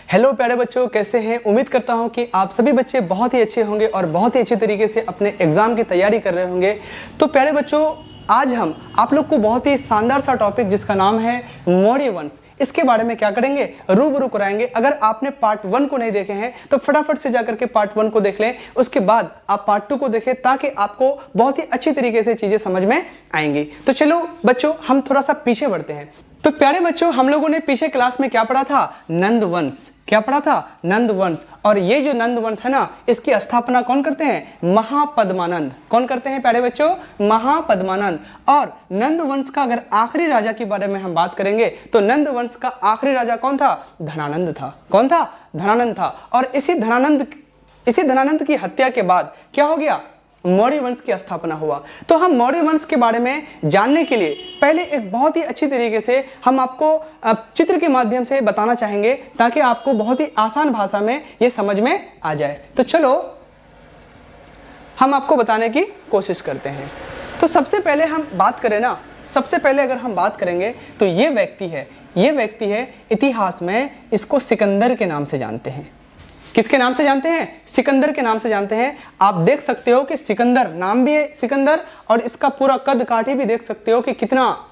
Hello प्यारे बच्चों, कैसे हैं। उम्मीद करता हूं कि आप सभी बच्चे बहुत ही अच्छे होंगे और बहुत ही अच्छे तरीके से अपने एग्जाम की तैयारी कर रहे होंगे। तो प्यारे बच्चों, आज हम आप लोग को बहुत ही शानदार सा टॉपिक जिसका नाम है मौर्य वंश, इसके बारे में क्या करेंगे, रूबरू कराएंगे। अगर आपने पार्ट 1 को नहीं देखे हैं तो फटाफट से जाकर के पार्ट 1 को देख लें, उसके बाद आप पार्ट 2 को देखें ताकि आपको बहुत ही अच्छी तरीके से चीजें समझ में आएंगी। तो चलो बच्चों, हम थोड़ा सा पीछे बढ़ते हैं। तो प्यारे बच्चों, हम लोगों ने पीछे क्लास में क्या पढ़ा था, नंद वंश। क्या पढ़ा था, नंद वंश। और ये जो नंद वंश है ना, इसकी स्थापना कौन करते हैं, महापद्मानंद। कौन करते हैं प्यारे बच्चों, महापद्मानंद। और नंद वंश का अगर आखिरी राजा के बारे में हम बात करेंगे तो नंद वंश का आखिरी राजा कौन था, धनानंद था। कौन था, धनानंद था। और इसी धनानंद की हत्या के बाद क्या हो गया, मौर्य वंश की स्थापना हुआ। तो हम मौर्य वंश के बारे में जानने के लिए पहले एक बहुत ही अच्छी तरीके से हम आपको चित्र के माध्यम से बताना चाहेंगे ताकि आपको बहुत ही आसान भाषा में ये समझ में आ जाए। तो चलो हम आपको बताने की कोशिश करते हैं। तो सबसे पहले हम बात करें ना, सबसे पहले अगर हम बात करेंगे तो ये व्यक्ति है इतिहास में इसको सिकंदर के नाम से जानते हैं। किसके नाम से जानते हैं, सिकंदर के नाम से जानते हैं। आप देख सकते हो कि सिकंदर नाम भी है सिकंदर, और इसका पूरा कद काठी भी देख सकते हो कि कितना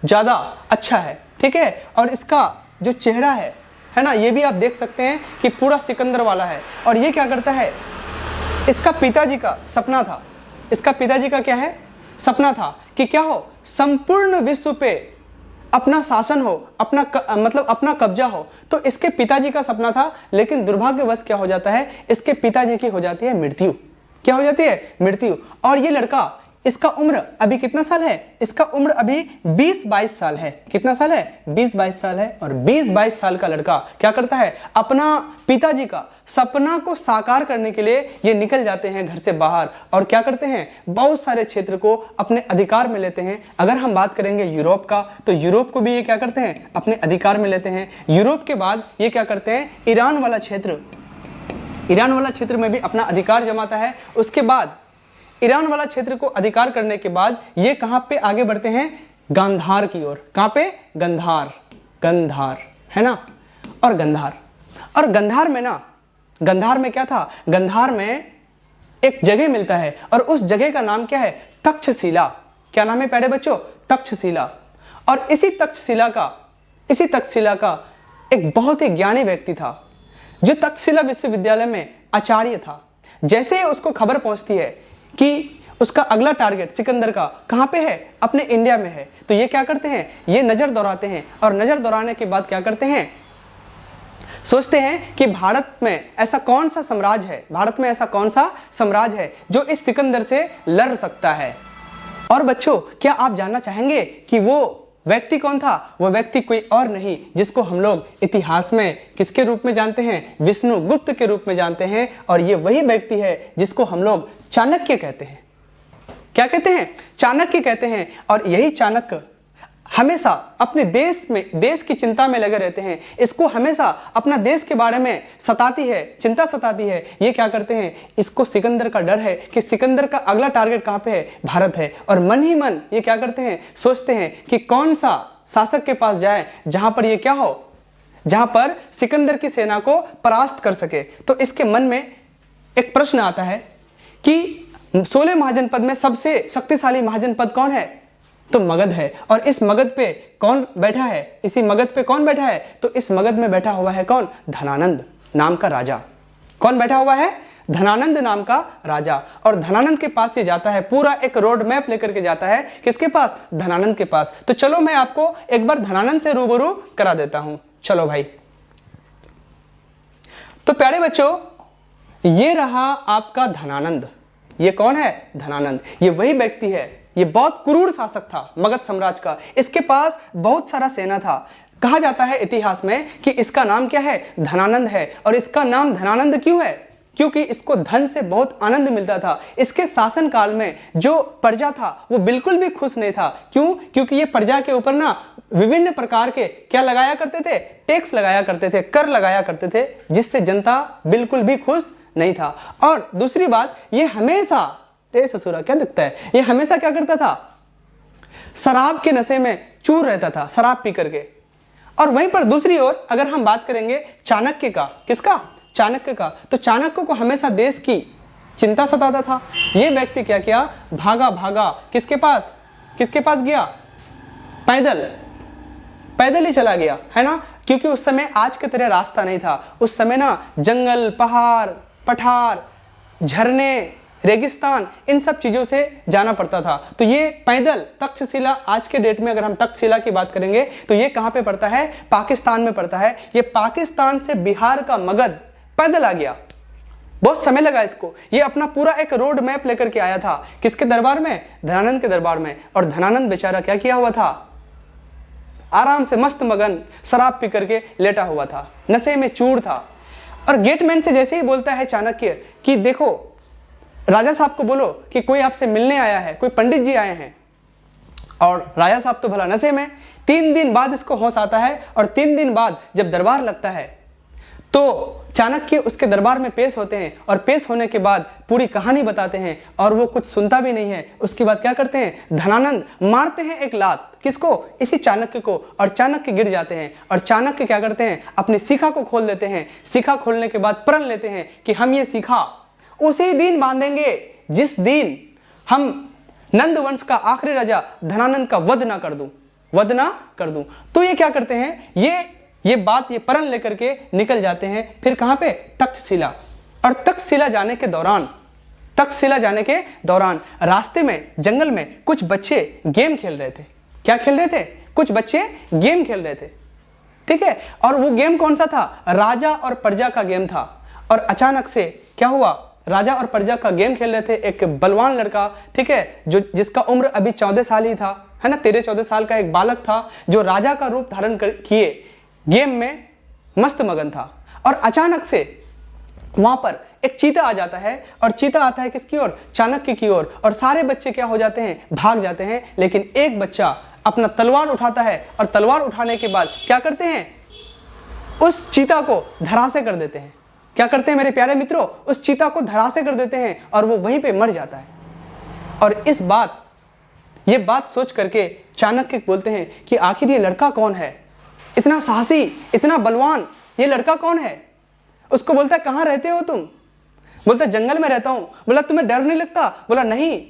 ज्यादा अच्छा है, ठीक है। और इसका जो चेहरा है ना, ये भी आप देख सकते हैं कि पूरा सिकंदर वाला है। और ये क्या करता है, इसका पिताजी का सपना था, इसका पिताजी का क्या है, सपना था कि क्या हो, संपूर्ण विश्व पे अपना शासन हो, अपना कब्जा हो। तो इसके पिताजी का सपना था, लेकिन दुर्भाग्यवश क्या हो जाता है, इसके पिताजी की हो जाती है मृत्यु। क्या हो जाती है, मृत्यु। और ये लड़का, इसका उम्र अभी कितना साल है, इसका उम्र अभी 20-22 साल है। कितना साल है, 20-22 साल है। और 20-22 साल का लड़का क्या करता है, अपना पिताजी का सपना को साकार करने के लिए ये निकल जाते हैं घर से बाहर और क्या करते हैं, बहुत सारे क्षेत्र को अपने अधिकार में लेते हैं। अगर हम बात करेंगे यूरोप का, तो यूरोप को भी ये क्या करते हैं, अपने अधिकार में लेते हैं। यूरोप के बाद ये क्या करते हैं, ईरान वाला क्षेत्र में भी अपना अधिकार जमाता है। उसके बाद ईरान वाला क्षेत्र को अधिकार करने के बाद ये कहां पे आगे बढ़ते हैं, गांधार की ओर। कहां पे, गंधार है ना। और गंधार में क्या था, गंधार में एक जगह मिलता है और उस जगह का नाम क्या है, तक्षशिला। क्या नाम है प्यारे बच्चों, तक्षशिला। और इसी तक्षशिला का एक बहुत ही ज्ञानी व्यक्ति था जो तक्षशिला विश्वविद्यालय में आचार्य था। जैसे ही उसको खबर पहुंचती है कि उसका अगला टारगेट सिकंदर का कहां पे है, अपने इंडिया में है, तो ये क्या करते हैं, ये नजर दौड़ाते हैं। और नजर दौड़ाने के बाद क्या करते हैं, सोचते हैं कि भारत में ऐसा कौन सा साम्राज्य है जो इस सिकंदर से लड़ सकता है। और बच्चों, क्या आप जानना चाहेंगे कि वो व्यक्ति कौन था, वो व्यक्ति कोई और नहीं, जिसको हम लोग इतिहास में किसके रूप में जानते हैं, विष्णुगुप्त के रूप में जानते हैं। और ये वही व्यक्ति है जिसको हम लोग चाणक्य कहते हैं। क्या कहते हैं, चाणक्य कहते हैं। और यही चाणक्य हमेशा अपने देश की चिंता में लगे रहते हैं। इसको हमेशा अपना देश के बारे में चिंता सताती है। ये क्या करते हैं, इसको सिकंदर का डर है कि सिकंदर का अगला टारगेट कहां पे है, भारत है। और मन ही मन ये क्या करते हैं, सोचते हैं कि कौन सा शासक के पास जाए जहां पर ये क्या हो, जहां पर सिकंदर की सेना को परास्त कर सके। तो इसके मन में एक प्रश्न आता है कि 16 महाजनपद में सबसे शक्तिशाली महाजनपद कौन है, तो मगध है। और इस मगध पे कौन बैठा है, इसी मगध पे कौन बैठा है, तो इस मगध में बैठा हुआ है कौन, धनानंद नाम का राजा। कौन बैठा हुआ है, धनानंद नाम का राजा। और धनानंद के पास ये जाता है, पूरा एक रोड मैप लेकर के जाता है, किसके पास, धनानंद के पास। तो चलो मैं आपको एक बार धनानंद से रूबरू करा देता हूं। चलो भाई। तो प्यारे बच्चों, ये रहा आपका धनानंद। ये कौन है, धनानंद। ये वही व्यक्ति है, ये बहुत क्रूर शासक था मगध साम्राज्य का। इसके पास बहुत सारा सेना था। कहा जाता है इतिहास में कि इसका नाम क्या है, धनानंद है। और इसका नाम धनानंद क्यों है, क्योंकि इसको धन से बहुत आनंद मिलता था। इसके शासन काल में जो प्रजा था वो बिल्कुल भी खुश नहीं था। क्यों, क्योंकि ये प्रजा के ऊपर ना विभिन्न प्रकार के क्या लगाया करते थे, टैक्स लगाया करते थे, कर लगाया करते थे, जिससे जनता बिल्कुल भी खुश नहीं था। और दूसरी बात, ये हमेशा, रे ससुरा क्या दिखता है, ये हमेशा क्या करता था, शराब के नशे में चूर रहता था, शराब पी करके। और वहीं पर दूसरी ओर अगर हम बात करेंगे चाणक्य का, किसका? चाणक्य का, तो चाणक्य को हमेशा देश की चिंता सताता था। ये व्यक्ति क्या किया? भागा भागा किसके पास? किसके पास गया? पैदल, पैदल ही चला गया, है ना, क्योंकि उस समय आज के तरह रास्ता नहीं था। उस समय ना जंगल, पहाड़, पठार, झरने, रेगिस्तान, इन सब चीजों से जाना पड़ता था। तो ये पैदल तक्षशिला, आज के डेट में अगर हम तक्षशिला की बात करेंगे तो ये कहां पे पड़ता है? पाकिस्तान में पड़ता है। ये पाकिस्तान से बिहार का मगध पैदल आ गया, बहुत समय लगा इसको। ये अपना पूरा एक रोड मैप लेकर के आया था, किसके दरबार में? धनानंद के दरबार में। और धनानंद बेचारा क्या किया हुआ था? आराम से मस्त मगन शराब पी करके लेटा हुआ था, नशे में चूर था। और गेटमैन से जैसे ही बोलता है चाणक्य कि देखो राजा साहब को बोलो कि कोई आपसे मिलने आया है, कोई पंडित जी आए हैं, और राजा साहब तो भला नशे में। 3 दिन बाद इसको होश आता है, और 3 दिन बाद जब दरबार लगता है तो चाणक्य उसके दरबार में पेश होते हैं, और पेश होने के बाद पूरी कहानी बताते हैं, और वो कुछ सुनता भी नहीं है। उसके बाद क्या करते हैं? धनानंद मारते हैं एक लात, किसको? इसी चाणक्य को, और चाणक्य गिर जाते हैं। और चाणक्य क्या करते हैं? अपनी शिखा को खोल देते हैं। शिखा खोलने के बाद प्रण लेते हैं कि हम ये शिखा उसी दिन बांधेंगे जिस दिन हम नंद वंश का आखिरी राजा धनानंद का वध ना कर दूं, वध ना कर दूं। तो ये क्या करते हैं? ये बात, ये प्रण लेकर के निकल जाते हैं। फिर कहां पे? तक्षशिला। और तक्षशिला जाने के दौरान रास्ते में, जंगल में कुछ बच्चे गेम खेल रहे थे। क्या खेल रहे थे? कुछ बच्चे गेम खेल रहे थे, ठीक है। और वो गेम कौन सा था? राजा और प्रजा का गेम था। और अचानक से क्या हुआ? राजा और प्रजा का गेम खेल रहे थे। एक बलवान लड़का, ठीक है, जिसका उम्र अभी 14 साल ही था, है ना, 13-14 साल का एक बालक था, जो राजा का रूप धारण किए गेम में मस्त मगन था। और अचानक से वहां पर एक चीता आ जाता है, और चीता आता है किसकी ओर? चाणक्य की ओर। और सारे बच्चे क्या हो जाते हैं? भाग जाते हैं। लेकिन एक बच्चा अपना तलवार उठाता है, और तलवार उठाने के बाद क्या करते हैं? उस चीता को धराशायी कर देते हैं। क्या करते हैं मेरे प्यारे मित्रों? उस चीता को धराशायी कर देते हैं, और वो वहीं पे मर जाता है। और ये बात सोच करके चाणक्य बोलते हैं कि आखिर ये लड़का कौन है? इतना साहसी, इतना बलवान, ये लड़का कौन है? उसको बोलता है कहां रहते हो तुम? बोलता है जंगल में रहता हूं। बोला तुम्हें डर नहीं लगता? बोला नहीं,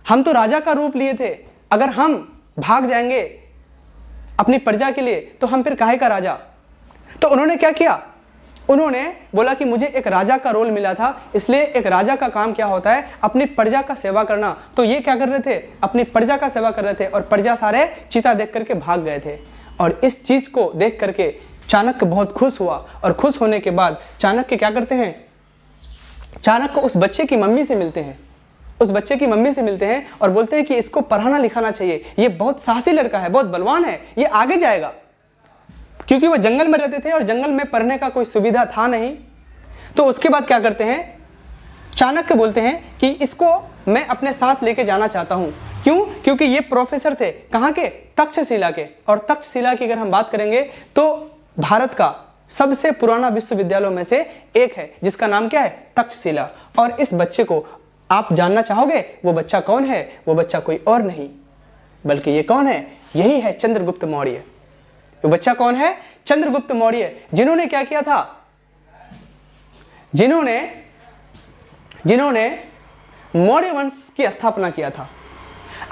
हम तो राजा का रूप लिए थे, अगर हम भाग जाएंगे अपनी प्रजा के लिए तो हम फिर काहे का राजा? तो उन्होंने क्या किया? उन्होंने बोला कि मुझे एक राजा का रोल मिला था, इसलिए एक राजा का काम क्या होता है? अपनी प्रजा का सेवा करना। तो ये क्या कर रहे थे? अपनी प्रजा का सेवा कर रहे थे, और प्रजा सारे चीता देख करके भाग गए थे। और इस चीज को देख करके चाणक्य बहुत खुश हुआ, और खुश होने के बाद चाणक्य क्या करते हैं? चाणक्य उस बच्चे की मम्मी से मिलते हैं, और बोलते हैं कि इसको पढ़ाना लिखाना चाहिए, ये बहुत साहसी लड़का है, बहुत बलवान है, ये आगे जाएगा। क्योंकि वो जंगल में रहते थे और जंगल में पढ़ने का कोई सुविधा था नहीं। तो उसके बाद क्या करते हैं? चाणक्य बोलते हैं कि इसको मैं अपने साथ लेके जाना चाहता हूं। क्यों? क्योंकि ये प्रोफेसर थे कहां के? तक्षशिला के। और तक्षशिला की अगर हम बात करेंगे तो भारत का सबसे पुराना विश्वविद्यालयों में से एक है, जिसका नाम क्या है? तक्षशिला। और इस बच्चे को आप जानना चाहोगे वो बच्चा कौन है? वो बच्चा कोई और नहीं बल्कि ये कौन है? यही है चंद्रगुप्त मौर्य। वो बच्चा कौन है? चंद्रगुप्त मौर्य, जिन्होंने क्या किया था? जिन्होंने मौर्य वंश की स्थापना किया था।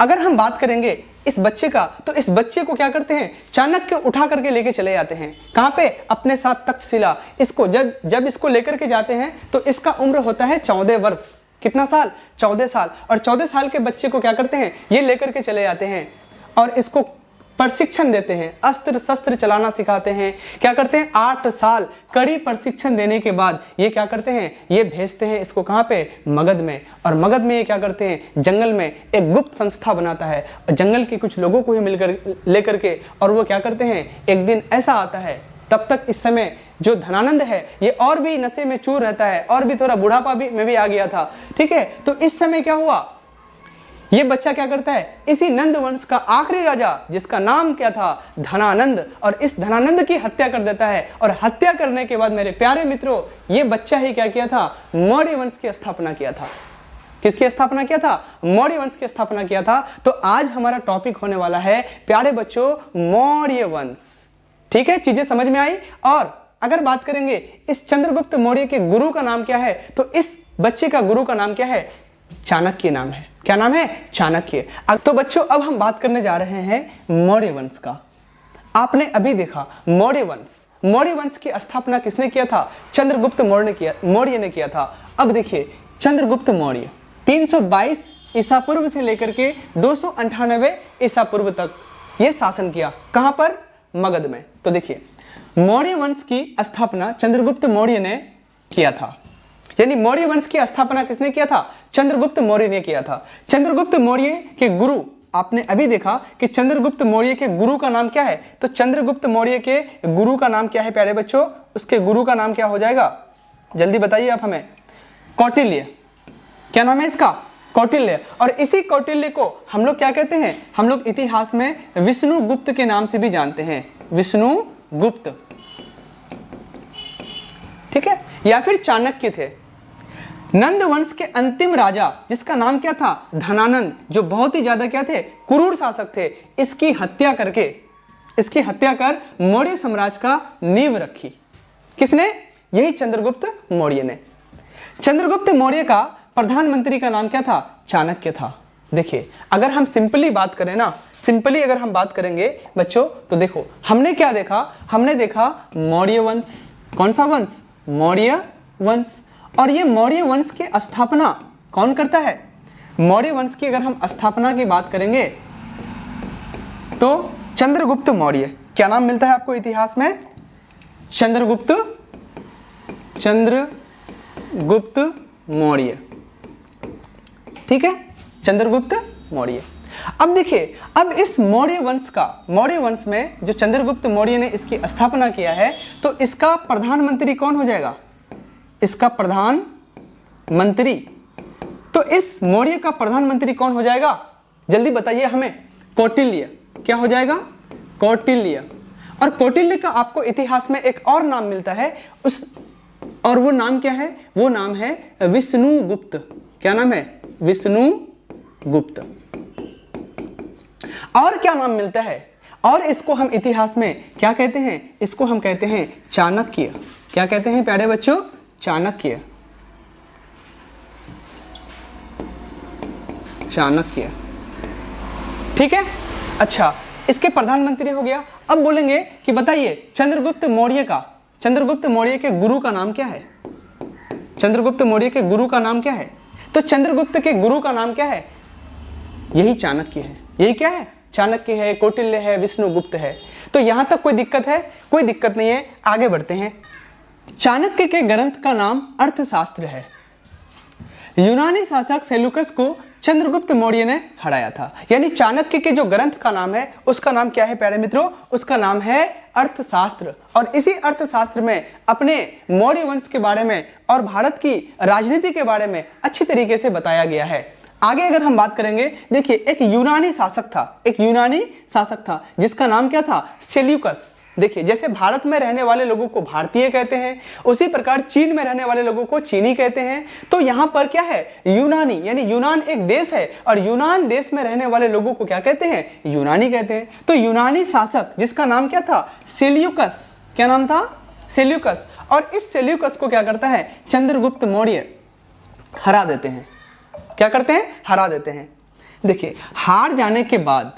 अगर हम बात करेंगे इस बच्चे का, तो इस बच्चे को क्या करते हैं? चाणक्य उठा करके लेके चले जाते हैं। कहां पे? अपने साथ तक्षशिला। इसको जब इसको लेकर के जाते हैं तो इसका उम्र होता है 14 वर्ष। कितना साल? 14 साल। और 14 साल के बच्चे को क्या करते हैं? ये लेकर के चले जाते हैं और इसको प्रशिक्षण देते हैं, अस्त्र शस्त्र चलाना सिखाते हैं। क्या करते हैं? 8 साल कड़ी प्रशिक्षण देने के बाद ये क्या करते हैं? ये भेजते हैं इसको कहां पे? मगध में। और मगध में ये क्या करते हैं? जंगल में एक गुप्त संस्था बनाता है, जंगल के कुछ लोगों को ही मिलकर लेकर के, और वो क्या करते हैं? एक दिन ऐसा आता है, तब तक इस समय जो धनानंद है ये और भी नशे में चूर रहता है, और भी थोड़ा बुढ़ापा में भी आ गया था, ठीक है। तो इस समय क्या हुआ? ये बच्चा क्या करता है? इसी नंद वंश का आखिरी राजा, जिसका नाम क्या था? धनानंद, और इस धनानंद की हत्या कर देता है। और हत्या करने के बाद मेरे प्यारे मित्रों, ये बच्चा ही क्या किया था? मौर्य वंश की स्थापना किया था। किसकी स्थापना किया था? मौर्य वंश की स्थापना किया था। तो आज हमारा टॉपिक होने वाला है प्यारे बच्चों, मौर्य वंश। ठीक है, चीजें समझ में आई। और अगर बात करेंगे इस चंद्रगुप्त मौर्य के गुरु का नाम क्या है, तो इस बच्चे का गुरु का नाम क्या है, चाणक्य नाम है। क्या नाम है, चाणक्य। तो बच्चों अब हम बात करने जा रहे हैं मौर्य वंश का। आपने अभी देखा मौर्य वंश की स्थापना किसने किया था, चंद्रगुप्त मौर्य ने किया था। अब देखिए चंद्रगुप्त मौर्य 322 ईसा पूर्व से लेकर के 298 ईसा पूर्व तक ये शासन किया। कहां पर, मगध में। तो देखिए मौर्य वंश की स्थापना चंद्रगुप्त मौर्य ने किया था, यानी मौर्य वंश की स्थापना किसने किया था, चंद्रगुप्त मौर्य ने किया था। चंद्रगुप्त मौर्य के गुरु, आपने अभी देखा कि चंद्रगुप्त मौर्य के गुरु का नाम क्या है, तो चंद्रगुप्त मौर्य के गुरु का नाम क्या है प्यारे बच्चों, उसके गुरु का नाम क्या हो जाएगा, जल्दी बताइए आप हमें, कौटिल्य। क्या नाम है इसका, कौटिल्य। और इसी कौटिल्य को हम लोग क्या कहते हैं, हम लोग इतिहास में विष्णुगुप्त के नाम से भी जानते हैं, विष्णुगुप्त, ठीक है, या फिर चाणक्य थे। नंद वंश के अंतिम राजा जिसका नाम क्या था, धनानंद, जो बहुत ही ज्यादा क्या थे, क्रूर शासक थे, इसकी हत्या कर मौर्य साम्राज्य का नींव रखी। किसने, यही चंद्रगुप्त मौर्य ने। चंद्रगुप्त मौर्य का प्रधानमंत्री का नाम क्या था, चाणक्य था। देखिए अगर हम सिंपली बात करें ना, सिंपली अगर हम बात करेंगे बच्चों, तो देखो हमने क्या देखा, हमने देखा मौर्य वंश। कौन सा वंश, मौर्य वंश। और ये मौर्य वंश की स्थापना कौन करता है, मौर्य वंश की अगर हम स्थापना की बात करेंगे तो चंद्रगुप्त मौर्य। क्या नाम मिलता है आपको इतिहास में, चंद्रगुप्त मौर्य, ठीक है, चंद्रगुप्त मौर्य। अब देखिए, अब इस मौर्य वंश में जो चंद्रगुप्त मौर्य ने इसकी स्थापना किया है, तो इसका प्रधानमंत्री कौन हो जाएगा, इसका प्रधानमंत्री, तो इस मौर्य का प्रधानमंत्री कौन हो जाएगा, जल्दी बताइए हमें, कौटिल्य। क्या हो जाएगा, कौटिल्य। और कौटिल्य का आपको इतिहास में एक और नाम मिलता है, और वो नाम क्या है, वो नाम है विष्णुगुप्त। क्या नाम है, विष्णुगुप्त। और क्या नाम मिलता है, और इसको हम इतिहास में क्या कहते हैं, इसको हम कहते हैं चाणक्य। क्या कहते हैं प्यारे बच्चों, चाणक्य, चाणक्य, ठीक है। अच्छा, इसके प्रधानमंत्री हो गया। अब बोलेंगे कि बताइए चंद्रगुप्त मौर्य के गुरु का नाम क्या है, चंद्रगुप्त मौर्य के गुरु का नाम क्या है, तो चंद्रगुप्त के गुरु का नाम क्या है, यही चाणक्य है। यही क्या है, चाणक्य है, कौटिल्य है, विष्णुगुप्त है। तो यहां तक कोई दिक्कत है, कोई दिक्कत नहीं है, आगे बढ़ते हैं। चाणक्य के ग्रंथ का नाम अर्थशास्त्र है। यूनानी शासक सेल्यूकस को चंद्रगुप्त मौर्य ने हराया था, यानी चाणक्य के जो ग्रंथ का नाम है उसका नाम क्या है प्यारे मित्रों, उसका नाम है अर्थशास्त्र। और इसी अर्थशास्त्र में अपने मौर्य वंश के बारे में और भारत की राजनीति के बारे में अच्छी तरीके से बताया गया है। आगे अगर हम बात करेंगे, देखिए एक यूनानी शासक था जिसका नाम क्या था, सेल्यूकस। देखिए जैसे भारत में रहने वाले लोगों को भारतीय कहते हैं, उसी प्रकार चीन में रहने वाले लोगों को चीनी कहते हैं। तो यहाँ पर क्या है, यूनानी, यानी यूनान एक देश है और यूनान देश में रहने वाले लोगों को क्या कहते हैं, यूनानी कहते हैं। तो यूनानी शासक जिसका नाम क्या था, सेल्यूकस। क्या नाम था, सेल्यूकस। और इस सेल्यूकस को क्या करता है, चंद्रगुप्त मौर्य हरा देते हैं। क्या करते हैं, हरा देते हैं। देखिए हार जाने के बाद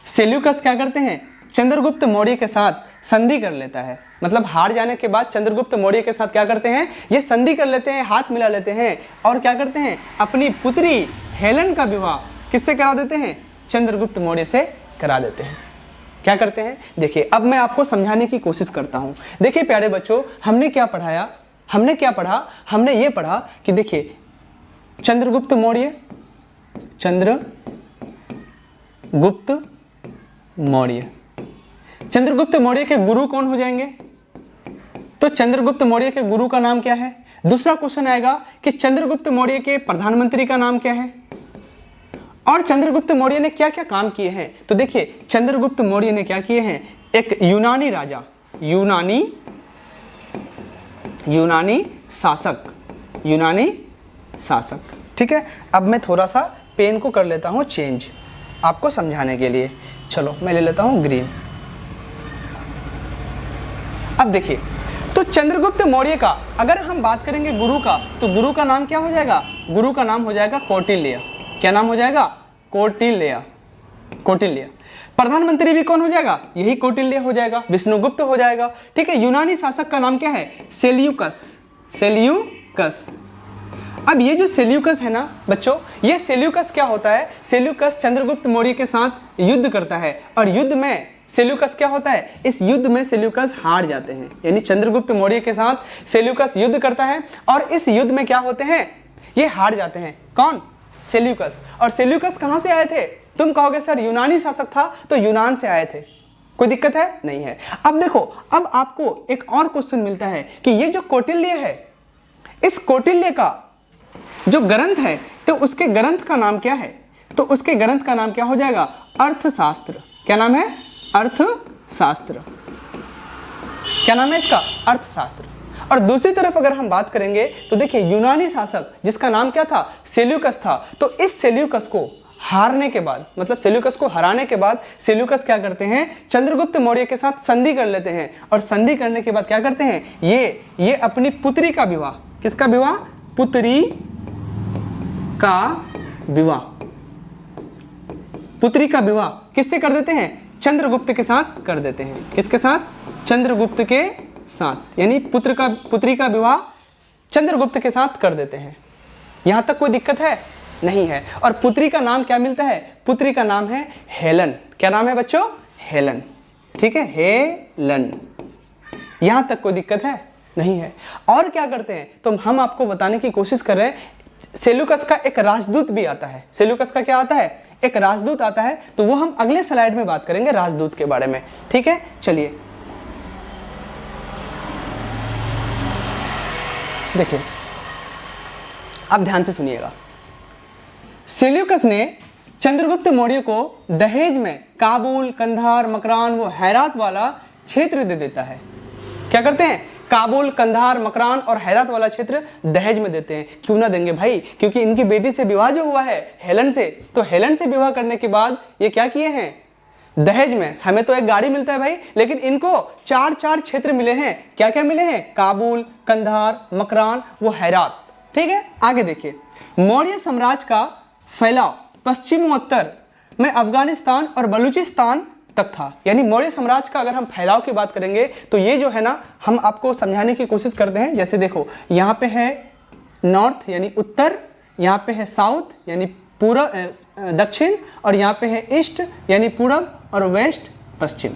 सेल्यूकस क्या करते हैं, चंद्रगुप्त मौर्य के साथ संधि कर लेता है। मतलब हार जाने के बाद चंद्रगुप्त मौर्य के साथ क्या करते हैं, ये संधि कर लेते हैं, हाथ मिला लेते हैं और क्या करते हैं, अपनी पुत्री हेलेन का विवाह किससे करा देते हैं, चंद्रगुप्त मौर्य से करा देते हैं। क्या करते हैं, देखिए अब मैं आपको समझाने की कोशिश करता हूं। देखिए प्यारे बच्चों, हमने क्या पढ़ा, हमने ये पढ़ा कि देखिए चंद्रगुप्त मौर्य चंद्रगुप्त मौर्य के गुरु कौन हो जाएंगे, तो चंद्रगुप्त मौर्य के गुरु का नाम क्या है। दूसरा क्वेश्चन आएगा कि चंद्रगुप्त मौर्य के प्रधानमंत्री का नाम क्या है और चंद्रगुप्त मौर्य ने क्या क्या काम किए हैं। तो देखिए चंद्रगुप्त मौर्य ने क्या किए हैं, एक यूनानी राजा, यूनानी शासक, ठीक है। अब मैं थोड़ा सा पेन को कर लेता हूं चेंज आपको समझाने के लिए। चलो मैं ले लेता हूं ग्रीन। अब देखिए, तो चंद्रगुप्त मौर्य का अगर हम बात करेंगे गुरु का, तो गुरु का नाम क्या हो जाएगा? गुरु का नाम हो जाएगा कौटिल्य। क्या नाम हो जाएगा? कौटिल्य। कौटिल्य। प्रधानमंत्री भी कौन हो जाएगा? यही कौटिल्य हो जाएगा, विष्णुगुप्त हो जाएगा। ठीक है। यूनानी शासक का नाम क्या है? सेल्यूकस। सेल्यूकस। अब ये जो सेल्यूकस है ना बच्चों, ये सेल्यूकस क्या होता है? सेल्यूकस चंद्रगुप्त मौर्य के साथ युद्ध करता है और युद्ध में सेल्यूकस क्या होता है? इस युद्ध में सेल्यूकस हार जाते हैं। यानी चंद्रगुप्त मौर्य के साथ सेल्यूकस युद्ध करता है और इस युद्ध में क्या होते हैं? ये हार जाते हैं। कौन? सेल्यूकस। और सेल्यूकस कहां से आए थे? तुम कहोगे सर यूनानी शासक था, तो यूनान से आए थे। कोई दिक्कत है? नहीं है। अब देखो, अब आपको एक और क्वेश्चन मिलता है कि ये जो कौटिल्य है, इस कौटिल्य का जो ग्रंथ है, तो उसके ग्रंथ का नाम क्या है? तो उसके ग्रंथ का नाम क्या हो जाएगा? अर्थशास्त्र। क्या नाम है? अर्थशास्त्र। क्या नाम है इसका? अर्थशास्त्र। और दूसरी तरफ अगर हम बात करेंगे तो देखिए, यूनानी शासक जिसका नाम क्या था? सेल्यूकस था। तो इस सेल्यूकस को हारने के बाद, मतलब सेल्यूकस को हराने के बाद सेल्यूकस क्या करते हैं? चंद्रगुप्त मौर्य के साथ संधि कर लेते हैं और संधि करने के बाद क्या करते हैं? ये अपनी पुत्री का विवाह, किसका विवाह? पुत्री का विवाह। पुत्री का विवाह किससे कर देते हैं? चंद्रगुप्त के साथ कर देते हैं। किसके साथ? चंद्रगुप्त के साथ। यानी पुत्री का विवाह चंद्रगुप्त के साथ कर देते हैं। यहां तक कोई दिक्कत है? नहीं है। और पुत्री का नाम क्या मिलता है? पुत्री का नाम है हेलन। क्या नाम है बच्चों? हेलन। ठीक है, हेलन। यहां तक कोई दिक्कत है? नहीं है। और क्या करते हैं? तो हम आपको बताने की कोशिश कर रहे हैं, सेल्यूकस का एक राजदूत भी आता है। सेल्यूकस का क्या आता है? एक राजदूत आता है। तो वो हम अगले स्लाइड में बात करेंगे राजदूत के बारे में। ठीक है, चलिए देखिए, अब ध्यान से सुनिएगा। सेल्यूकस ने चंद्रगुप्त मौर्य को दहेज में काबुल, कंधार, मकरान, वो हेरात वाला क्षेत्र दे देता है। क्या करते हैं? काबुल, कंधार, मकरान और हेरात वाला क्षेत्र दहेज में देते हैं। क्यों ना देंगे भाई? क्योंकि इनकी बेटी से विवाह जो हुआ है हेलन से, तो हेलन से विवाह करने के बाद ये क्या किए हैं? दहेज में। हमें तो एक गाड़ी मिलता है भाई, लेकिन इनको 4 क्षेत्र मिले हैं। क्या क्या मिले हैं? काबुल, कंधार, मकरान, वो हेरात। ठीक है, आगे देखिए। मौर्य साम्राज्य का फैलाव पश्चिमोत्तर में अफगानिस्तान और बलूचिस्तान तक था। यानी मौर्य साम्राज्य का अगर हम फैलाव की बात करेंगे तो ये जो है ना, हम आपको समझाने की कोशिश करते हैं। जैसे देखो, यहाँ पे है नॉर्थ यानी उत्तर, यहाँ पे है साउथ यानी पूर्व दक्षिण, और यहाँ पे है ईस्ट यानी पूरब, और वेस्ट पश्चिम।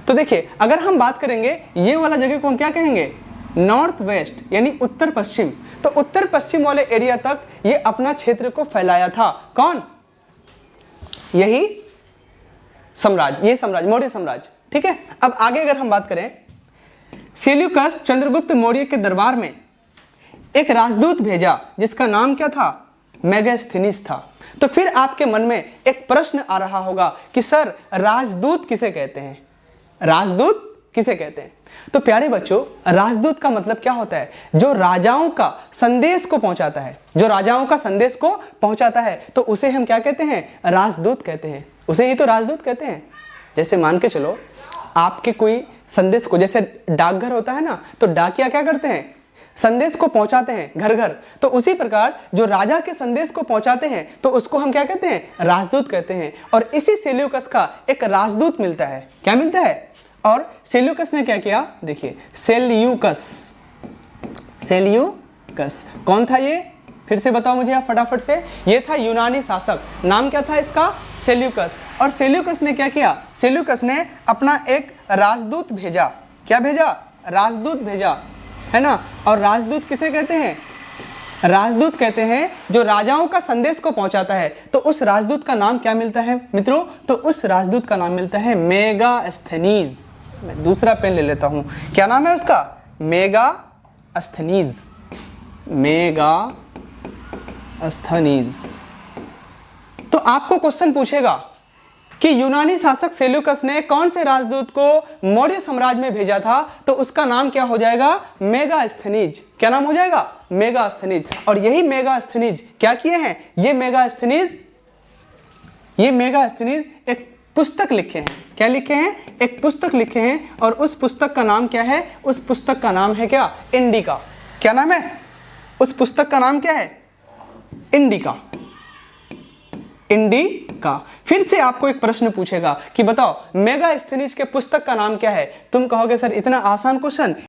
तो देखिए, अगर हम बात करेंगे ये वाला जगह को हम क्या कहेंगे? नॉर्थ वेस्ट यानी उत्तर पश्चिम। तो उत्तर पश्चिम वाले एरिया तक ये अपना क्षेत्र को फैलाया था। कौन? यही साम्राज्य, ये साम्राज्य मौर्य साम्राज्य। ठीक है, अब आगे अगर हम बात करें, सेल्यूकस चंद्रगुप्त मौर्य के दरबार में एक राजदूत भेजा जिसका नाम क्या था? मेगास्थनीज था। तो फिर आपके मन में एक प्रश्न आ रहा होगा कि सर राजदूत किसे कहते हैं? राजदूत किसे कहते हैं? तो प्यारे बच्चों, राजदूत का मतलब क्या होता है? जो राजाओं का संदेश को पहुंचाता है। जो राजाओं का संदेश को पहुंचाता है, तो उसे हम क्या कहते हैं? राजदूत कहते हैं। उसे ही तो राजदूत कहते हैं। जैसे मान के चलो, आपके कोई संदेश को, जैसे डाकघर होता है ना, तो डाकिया क्या करते हैं? संदेश को पहुंचाते हैं घर घर। तो उसी प्रकार जो राजा के संदेश को पहुंचाते हैं, तो उसको हम क्या कहते हैं? राजदूत कहते हैं। और इसी सेल्यूकस का एक राजदूत मिलता है। क्या मिलता है? और सेल्यूकस ने क्या किया? देखिए, सेल्यूकस कौन था ये? फिर से बताओ मुझे आप फटाफट से। ये था यूनानी शासक। नाम क्या था इसका? सेल्यूकस। और सेल्यूकस ने क्या किया? सेल्यूकस ने अपना एक राजदूत भेजा। क्या भेजा? राजदूत भेजा, है ना। और राजदूत किसे कहते हैं? राजदूत कहते हैं जो राजाओं का संदेश को पहुंचाता है। तो उस राजदूत का नाम क्या मिलता है मित्रों? तो उस राजदूत का नाम मिलता है मेगास्थनीज। मैं दूसरा पेन ले लेता हूं। क्या नाम है उसका? मेगास्थनीज। मेगास्थनीज। तो आपको क्वेश्चन पूछेगा कि यूनानी शासक सेल्यूकस ने कौन से राजदूत को मौर्य साम्राज्य में भेजा था? तो उसका नाम क्या हो जाएगा? मेगास्थनीज। क्या नाम हो जाएगा? मेगास्थनीज। और यही मेगास्थनीज क्या किए हैं? ये मेगास्थनीज एक पुस्तक लिखे हैं। क्या लिखे हैं? एक पुस्तक लिखे हैं और उस पुस्तक का नाम क्या है? उस पुस्तक का नाम है क्या? इंडिका। क्या नाम है? उस पुस्तक का नाम क्या है? इंडिका। इंडिका। फिर से आपको एक प्रश्न पूछेगा कि बताओ मेगास्थनीज के पुस्तक का नाम क्या है? तुम कहोगे सर इतना आसान क्वेश्चन,